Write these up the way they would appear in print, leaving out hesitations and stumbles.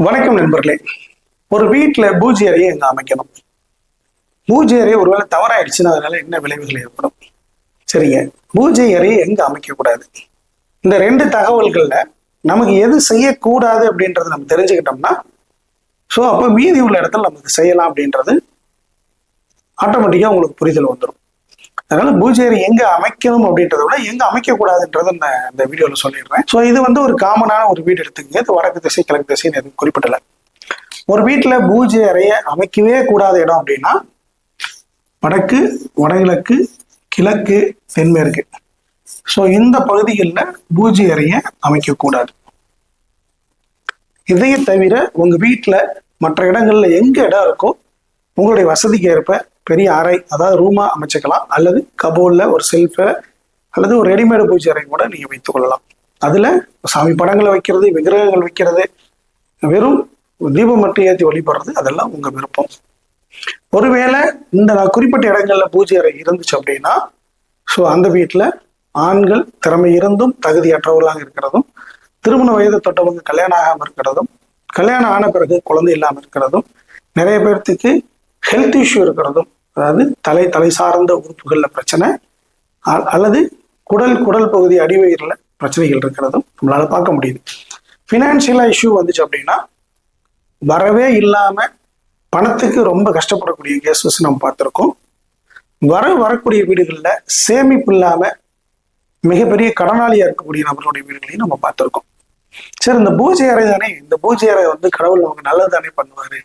வணக்கம் நண்பர்களே. ஒரு வீட்டில் பூஜை அறையை எங்க அமைக்கணும்? பூஜை அறை ஒருவேளை தவறாயிடுச்சுன்னா அதனால என்ன விளைவுகள் ஏற்படும்? சரிங்க, பூஜை அறையை எங்க அமைக்கக்கூடாது? இந்த ரெண்டு தகவல்கள்ல நமக்கு எது செய்யக்கூடாது அப்படின்றத நம்ம தெரிஞ்சுக்கிட்டோம்னா அப்போ மீதி உள்ள இடத்துல நமக்கு செய்யலாம் அப்படின்றது ஆட்டோமேட்டிக்கா உங்களுக்கு புரிதல் வந்துடும். அதனால பூஜை அறை எங்க அமைக்கணும் அப்படின்றத விட எங்க அமைக்கக்கூடாதுன்றதை நான் இந்த வீடியோவில் சொல்லிடுறேன். இது ஒரு காமனான ஒரு வீடு எடுத்துக்கங்க. இது வடக்கு திசை கிழக்கு திசைன்னு எதுவும் குறிப்பிடல. ஒரு வீட்டுல பூஜை அறையை அமைக்கவே கூடாத இடம் அப்படின்னா வடக்கு, வடகிழக்கு, கிழக்கு, தென்மேற்கு. இந்த பகுதிகளில் பூஜை அறையை அமைக்கக்கூடாது. இதையே தவிர உங்க வீட்டுல மற்ற இடங்கள்ல எங்க இடம் இருக்கோ உங்களுடைய வசதிக்கு ஏற்ப பெரிய அறை, அதாவது ரூமா அமைச்சுக்கலாம், அல்லது கபோர்ட்ல ஒரு செல்ஃப அல்லது ஒரு ரெடிமேடு பூஜை அறை கூட நீங்க வைத்துக் கொள்ளலாம். அதுல சாமி படங்களை வைக்கிறது, விக்கிரகங்கள் வைக்கிறது, வெறும் தீபம் மட்டும் ஏற்றி வழிபடுறது, அதெல்லாம் உங்க விருப்பம். ஒருவேளை இந்த குறிப்பிட்ட இடங்கள்ல பூஜை அறை இருந்துச்சு அப்படின்னா அந்த வீட்டுல ஆண்கள் திறமை இருந்தும் தகுதியற்றவர்களாக இருக்கிறதும், திருமண வயது தொட்டவங்க கல்யாணம் ஆகாம இருக்கிறதும், கல்யாணம் ஆன பிறகு குழந்தை இல்லாம இருக்கிறதும், நிறைய பேர்த்துக்கு ஹெல்த் இஷ்யூ இருக்கிறதும், அதாவது தலை சார்ந்த உறுப்புகள்ல பிரச்சனை அல்லது குடல் பகுதி அடிவயிறுல பிரச்சனைகள் இருக்கிறதும் நம்மளால பார்க்க முடியுது. பினான்சியலா இஷ்யூ வந்துச்சு அப்படின்னா வரவே இல்லாம பணத்துக்கு ரொம்ப கஷ்டப்படக்கூடிய கேசஸ் நம்ம பார்த்துருக்கோம். வரக்கூடிய வீடுகளில் சேமிப்பு இல்லாம மிகப்பெரிய கடனாளியா இருக்கக்கூடிய நபர்களுடைய வீடுகளையும் நம்ம பார்த்துருக்கோம். சரி, இந்த பூஜை அறை தானே, இந்த பூஜை அறை கடவுள் நமக்கு நல்லது தானே பண்ணுவாரு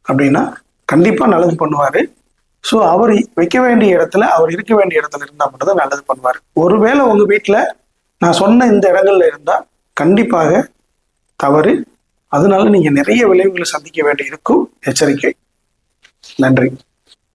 அப்படின்னா கண்டிப்பா நல்லது பண்ணுவாரு. அவர் வைக்க வேண்டிய இடத்துல, அவர் இருக்க வேண்டிய இடத்துல இருந்தா மட்டும் தான் நல்லது பண்ணுவாரு. ஒருவேளை உங்க வீட்டுல நான் சொன்ன இந்த இடங்கள்ல இருந்தா கண்டிப்பாக தவறு. அதனால நீங்க நிறைய விளைவுகளை சந்திக்க வேண்டி இருக்கும். எச்சரிக்கை. நன்றி.